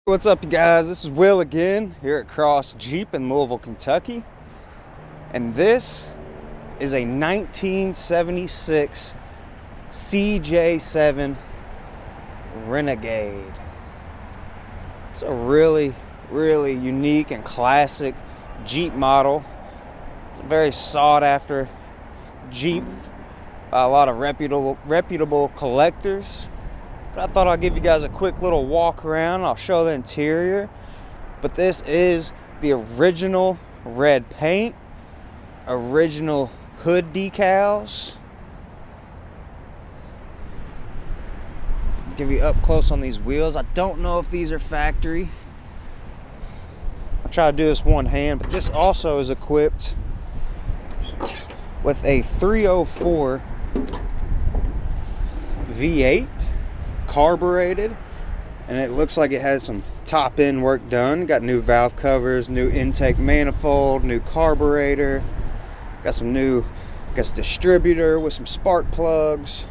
What's up, you guys? This is Will again here at Cross Jeep in Louisville, Kentucky. And this is a 1976 CJ-7 Renegade. It's a really unique and classic Jeep model. It's a very sought after Jeep by a lot of reputable collectors. But I thought I'd give you guys a quick little walk around. I'll show the interior. But this is the original red paint, original hood decals. Give you up close on these wheels. I don't know if these are factory. I'll try to do this one hand, but this also is equipped with a 304 V8. Carbureted, and it looks like it has some top end work done. Got new valve covers, new intake manifold, new carburetor, got some new distributor with some spark plugs.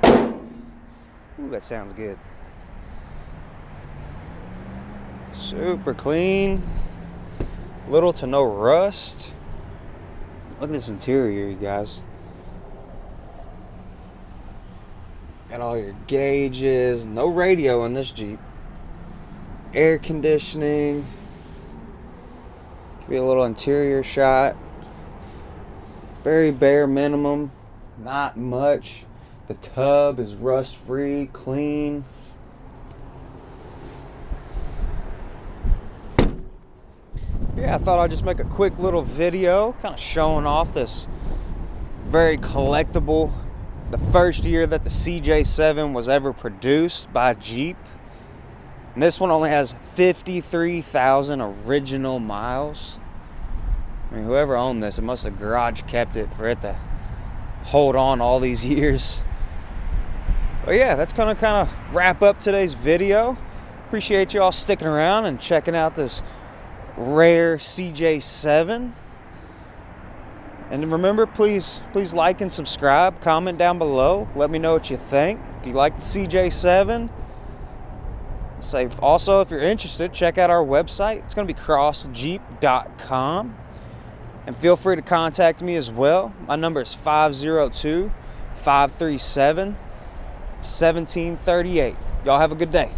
Ooh, that sounds good. Super clean, little to no rust. Look at this interior, you guys. Got all your gauges, no radio in this Jeep. Air conditioning. Give you a little interior shot. Very bare minimum, not much. The tub is rust free, clean. Yeah, I thought I'd just make a quick little video kind of showing off this very collectible, the first year that the CJ-7 was ever produced by Jeep. And this one only has 53,000 original miles. I mean, whoever owned this, it must have garage kept it for it to hold on all these years. But yeah, that's gonna kind of wrap up today's video. Appreciate you all sticking around and checking out this rare CJ-7. And remember, please like and subscribe. Comment down below. Let me know what you think. Do you like the CJ-7? Also, if you're interested, check out our website. It's going to be crossjeep.com. And feel free to contact me as well. My number is 502-537-1738. Y'all have a good day.